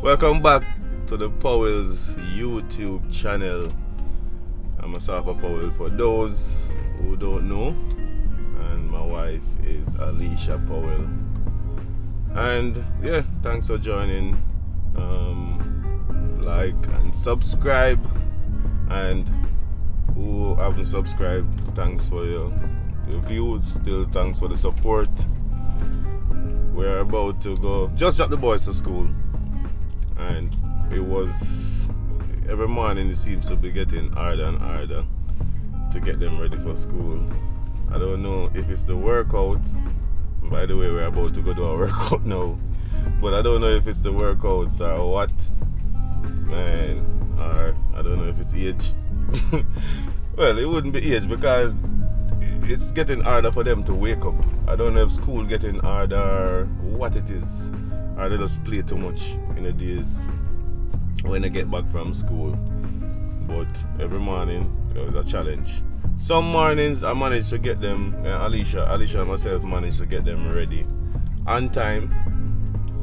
Welcome back to the Powells YouTube channel. I'm myself a Powell for those who don't know, and my wife is Alicia Powell. And yeah, thanks for joining. Like and subscribe, and who haven't subscribed, thanks for your views. Still thanks for the support. We're about to go, just drop the boys to school, and it was every morning it seems to be getting harder and harder to get them ready for school. I don't know if it's the workouts. By the way, we're about to go do our workout now, but I don't know if it's the workouts or what, man, or I don't know if it's age. Well, it wouldn't be age because it's getting harder for them to wake up. I don't know if school getting harder or what it is, or they just play too much in the days when they get back from school. But every morning there was a challenge. Some mornings I managed to get them, Alicia and myself managed to get them ready on time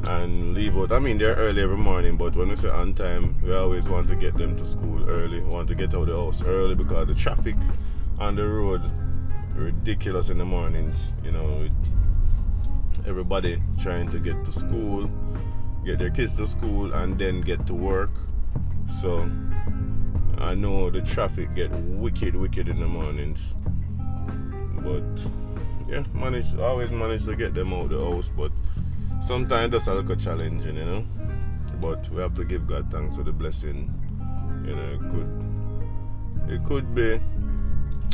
and leave out. I mean, they're early every morning, but when we say on time, we always want to get them to school early. We want to get out of the house early because the traffic on the road ridiculous in the mornings, you know, with everybody trying to get to school, get their kids to school, and then get to work. So I know the traffic get wicked in the mornings, but yeah, always manage to get them out the house. But sometimes that's a little challenging, you know. But we have to give God thanks for the blessing. You know, it could be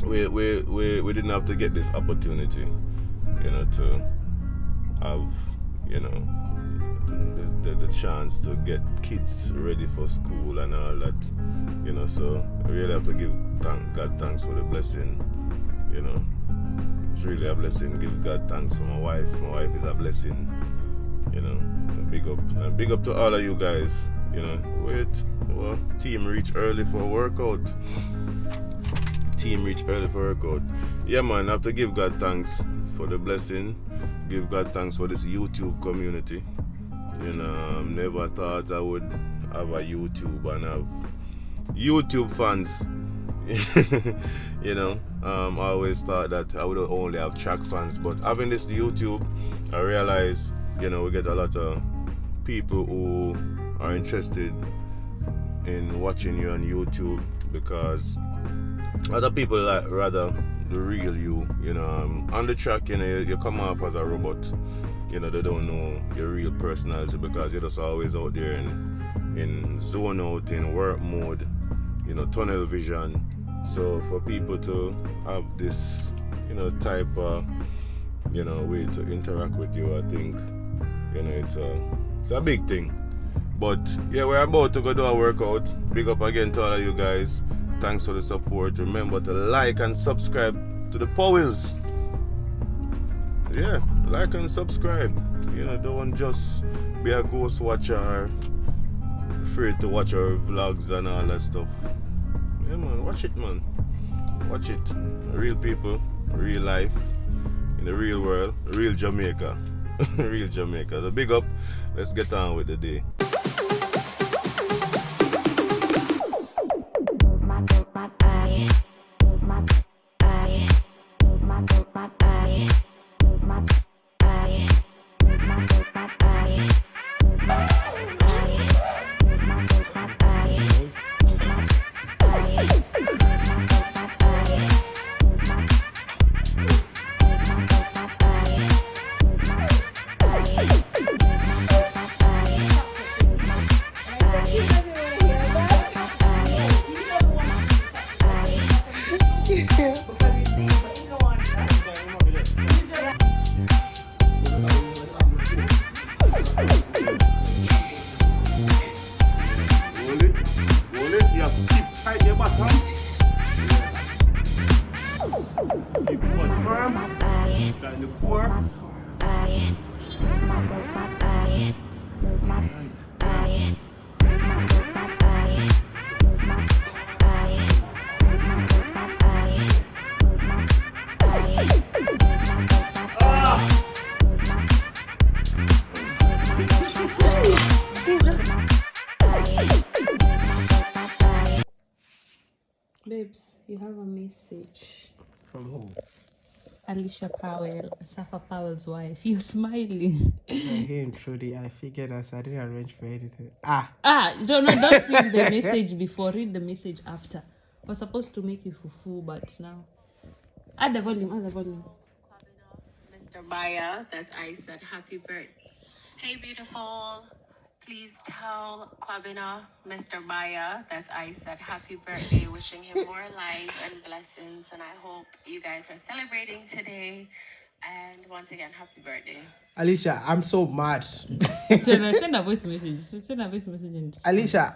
we didn't have to get this opportunity, you know, to have, you know, the chance to get kids ready for school and all that, you know. So we really have to give God thanks for the blessing, you know. It's really a blessing. Give God thanks for my wife. My wife is a blessing, you know. Big up to all of you guys, you know. Team reach early for a workout. Yeah, man, I have to give God thanks for the blessing. Give God thanks for this YouTube community. You know, never thought I would have a YouTube and have YouTube fans. You know, I always thought that I would only have track fans, but having this YouTube, I realize, you know, we get a lot of people who are interested in watching you on YouTube, because other people like rather the real you, you know. On the track, you know, you come off as a robot. You know, they don't know your real personality because you're just always out there in zone out, in work mode, you know, tunnel vision. So for people to have this, you know, type of, you know, way to interact with you, I think, you know, it's a big thing. But yeah, we're about to go do a workout. Big up again to all of you guys. Thanks for the support. Remember to like and subscribe to the Powells. Yeah, like and subscribe. You know, don't just be a ghost watcher or afraid to watch our vlogs and all that stuff. Yeah, man, watch it, man. Watch it. Real people, real life, in the real world, real Jamaica. Real Jamaica. So big up. Let's get on with the day. Babes, you have a message. From who? Alicia Powell, Safa Powell's wife. You're smiling. Hey, Trudy, I figured I didn't arrange for anything. Don't read the message before. Read the message after. We're supposed to make you fufu, but now. Add the volume. Mr. Baya, that's I said happy birthday. Hey, beautiful. Please tell Kwabena, Mr. Baya, that's I said happy birthday, wishing him more life and blessings. And I hope you guys are celebrating today. And once again, happy birthday. Alicia, I'm so mad. Send a voice message. Alicia,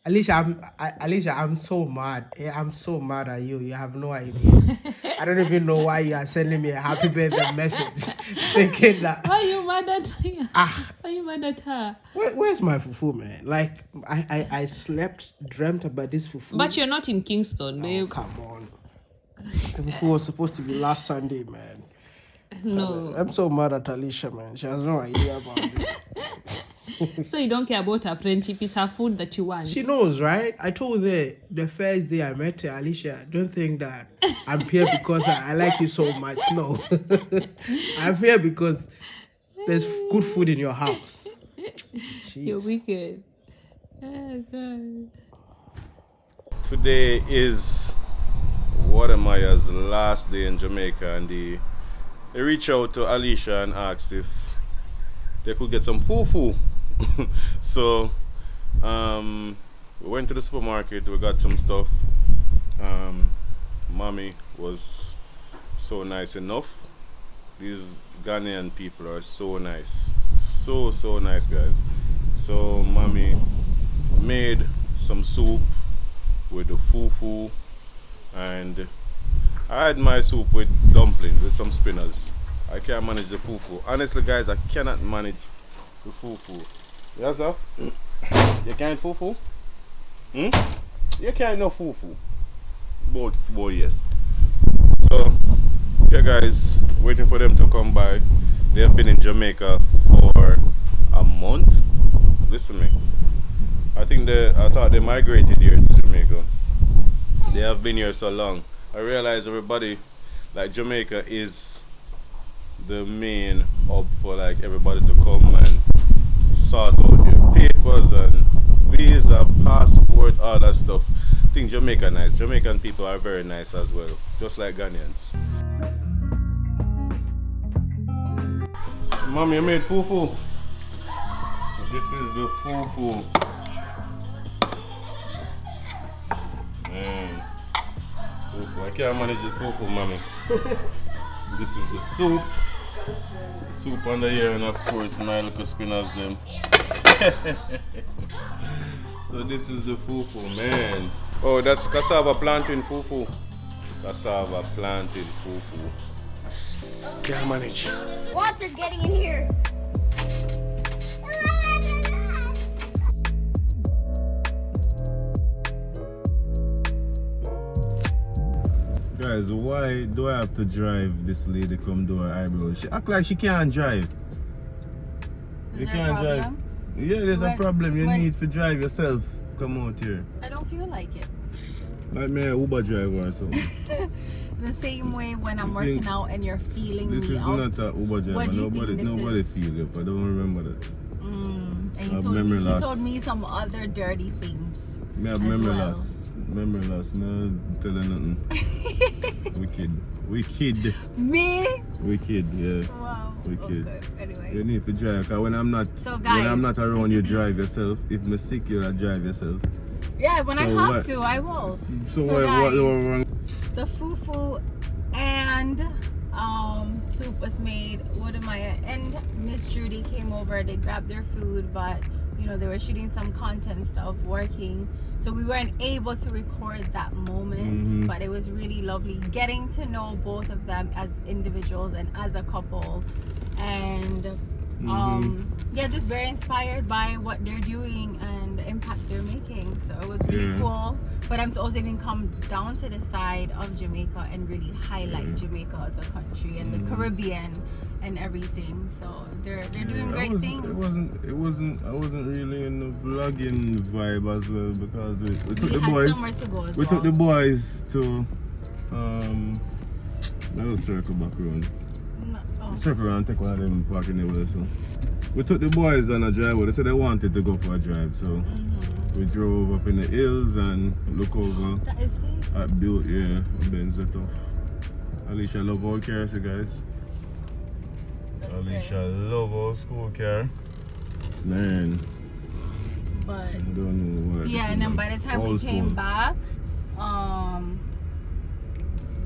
Alicia, I'm so mad. I'm so mad at you. You have no idea. I don't even know why you are sending me a happy birthday message. Thinking that. Why are you mad at her? Why are you mad at her? Where's my fufu, man? Like, I dreamt about this fufu. But you're not in Kingston, babe. Oh, come on. The fufu was supposed to be last Sunday, man. No. I'm so mad at Alicia, man. She has no idea about this. So you don't care about her friendship, it's her food that you want. She knows, right? I told her the first day I met her, Alicia, don't think that I'm here because I like you so much. No. I'm here because there's good food in your house. Jeez. You're wicked. Oh, God. Today is Wadamaya's last day in Jamaica, and they reached out to Alicia and asked if they could get some fufu. So we went to the supermarket, we got some stuff. Mommy was so nice enough. These Ghanaian people are so nice. So nice, guys. So mommy made some soup with the fufu, and I had my soup with dumplings with some spinners. I can't manage the fufu. Honestly, guys, I cannot manage the fufu. Yes, sir? You can't fufu? You can't no fufu. Both, yes. So, yeah, guys, waiting for them to come by. They have been in Jamaica for a month. Listen to me. I thought they migrated here to Jamaica. They have been here so long. I realize everybody, like Jamaica is the main hub for like everybody to come and sort out their papers and visa, passport, all that stuff. I think Jamaica nice. Jamaican people are very nice as well, just like Ghanaians. Mommy, you made fufu. This is the fufu. Man, fufu. I can't manage the fufu, mommy. This is the soup. Soup under here, and of course my little spinners them. So this is the fufu, man. Oh, that's cassava plantain fufu. Cassava plantain fufu. Can't manage. Water getting in here. Guys, why do I have to drive this lady come do her eyebrows? She act like she can't drive. You can't drive. Yeah, there's a problem. You need to drive yourself. Come out here. I don't feel like it. Like me, an Uber driver or something. The same way when I'm working out and you're feeling this me is out. not an Uber driver. Nobody feel it. I don't remember that. And you told me some other dirty things. Me have memory loss. Memory loss. Me tell you nothing. Wicked. Me? Wicked, yeah. Wow. Wicked. Okay. Anyway. You need to drive, because when I'm not around, you drive yourself. If I'm sick, you'll drive yourself. Yeah, when I have to, I will. So guys, the fufu and soup was made. Wadamaya and Miss Judy came over. They grabbed their food, but you know they were shooting some content stuff, working, so we weren't able to record that moment. But it was really lovely getting to know both of them as individuals and as a couple, and yeah, just very inspired by what they're doing and the impact they're making. So it was really cool for them to also even come down to the side of Jamaica and really highlight Jamaica as a country and the Caribbean and everything. So they're doing I great things. I wasn't really in the vlogging vibe as well because we took We the had boys. somewhere to go as We well. took the boys to little circle back around. Oh. Circle around, take one of them parking area. So we took the boys on a drive. They said they wanted to go for a drive, so we drove up in the hills and look over That is safe. at built, yeah, Benz and stuff. Alicia love our cars, you guys. Alicia love our school car. Man, But I don't know what. yeah, and then by the time we came back,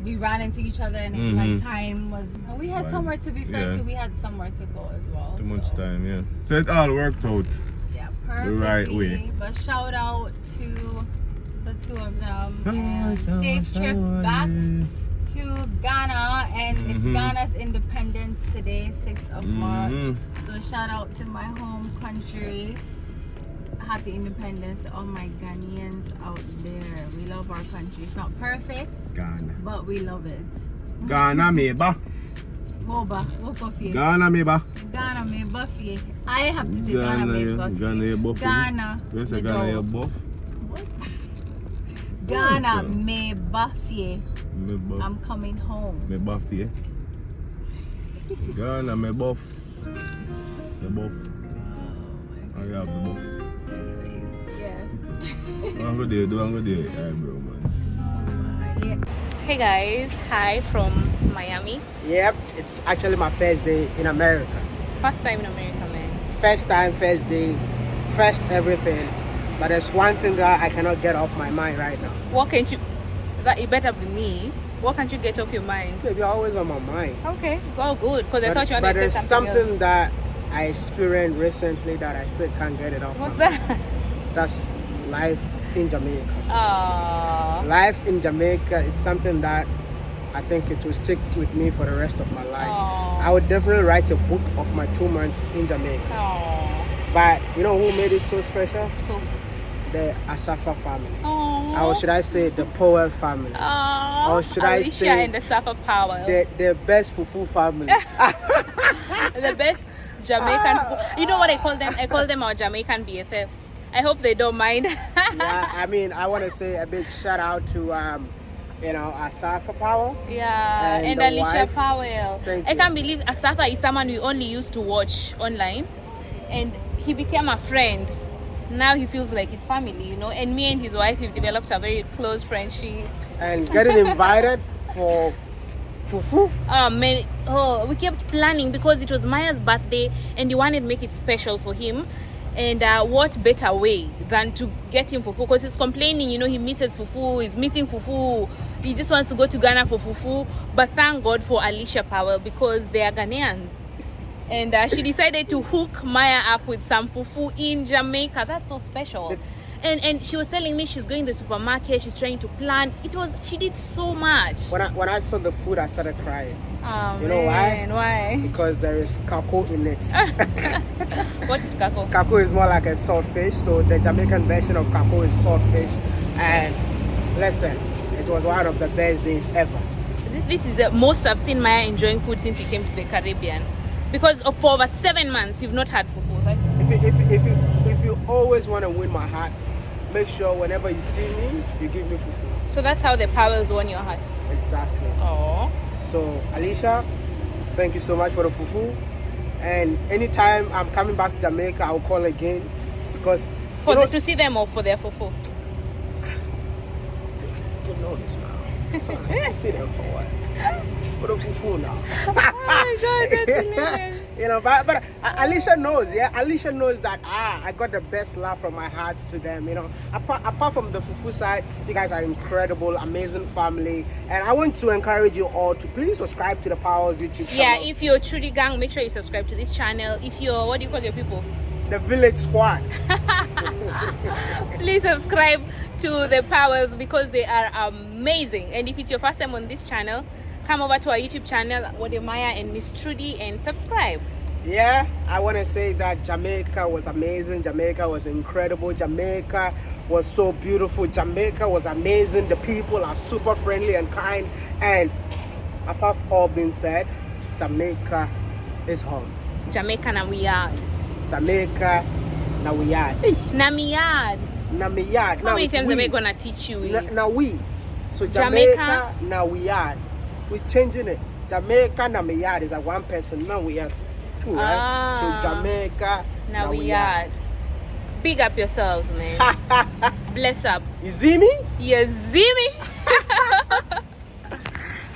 we ran into each other and it, like time was. We had Fine. somewhere to be fair Yeah. to. We had somewhere to go as well. Too much so, time, yeah. So it all worked out. Yeah, perfectly. right way. But shout out to the two of them and safe trip back to Ghana, and it's Ghana's independence today, 6th of March. So shout out to my home country. Happy independence to all my Ghanaians out there. We love our country. It's not perfect, Ghana. but we love it. Ghana meba. Moba, Wopofie. Ghana meba. Ghana me buffy. I have to say Ghana me buffy. Ghana you buff. Ghana. You say me Ghana you dog. buff. What? Ghana me buffy. Me buff. I'm coming home. Me buff, yeah. Ghana me buff. Me buff. I have the buff. Anyways, yeah. I'm gonna do it, bro, man. Yeah. Hey guys, hi from Miami. Yep, it's actually my first day in America. First time in America, man. First time, first day, first everything. But there's one thing that I cannot get off my mind right now. What can't you? That it better be me. What can't you get off your mind? Baby, you're always on my mind. Okay, well, good. Because I thought you But wanted to there's say something something else. that I experienced recently that I still can't get it off. What's my mind. that? That's life in Jamaica. Aww. Life in Jamaica, it's something that I think it will stick with me for the rest of my life. Aww. I would definitely write a book of my 2 months in Jamaica. Aww. But you know who made it so special? Cool. The Asafa family. Aww. Or should I say the Powell family? Aww. Or should I Alicia say and the Safa Powell. the best Fufu family? The best Jamaican. You know what I call them? I call them our Jamaican BFFs. I hope they don't mind. Yeah, I mean, I want to say a big shout out to Asafa Powell. Yeah, and the Alicia wife. Powell. Thank I you. can't believe Asafa is someone we only used to watch online, and he became a friend. Now he feels like his family, you know. And me and his wife, we've developed a very close friendship. And getting invited for Fufu. Oh man, we kept planning because it was Maya's birthday, and he wanted to make it special for him. And what better way than to get him fufu? Because he's complaining, you know, he misses fufu, he's missing fufu. He just wants to go to Ghana for fufu. But thank God for Alicia Powell because they are Ghanaians. And she decided to hook Maya up with some fufu in Jamaica. That's so special. And she was telling me she's going to the supermarket, she's trying to plan. She did so much. When I saw the food, I started crying. Oh, You know why? Why? Because there is kako in it. What is kako? Kako is more like a saltfish, so the Jamaican version of kako is saltfish. And listen, it was one of the best days ever. This is the most I've seen Maya enjoying food since he came to the Caribbean. Because for over 7 months, you've not had fufu, right? If you always want to win my heart, make sure whenever you see me, you give me fufu. So that's how the Powells won your heart. Exactly. Oh. So Alicia, thank you so much for the fufu. And anytime I'm coming back to Jamaica, I'll call again because To see them or for their fufu? you know this now. To see them for what? For the fufu now. Oh my God, that's hilarious. You know, but Alicia knows, yeah. Alicia knows that I got the best laugh from my heart to them. You know, apart from the fufu side, you guys are incredible, amazing family, and I want to encourage you all to please subscribe to the Powells YouTube channel. Yeah, if you're truly gang, make sure you subscribe to this channel. If you're, what do you call your people? The Village Squad. Please subscribe to the Powells because they are amazing. And if it's your first time on this channel, come over to our YouTube channel, Maya and Miss Trudy, and subscribe. Yeah, I want to say that Jamaica was amazing. Jamaica was incredible. Jamaica was so beautiful. Jamaica was amazing. The people are super friendly and kind. And apart from all being said, Jamaica is home. Jamaica na we yard. Jamaica, now we yard. Hey, Na me yard. now me yard. How Now many it's times we. am I gonna teach you? Now we. So Jamaica. Jamaica, now we yard. We're changing it. Jamaica, now me yard is like one person. Now we are two, right? Ah. So Jamaica, Now we yard. Big up yourselves, man. Bless up. You see me? You see me?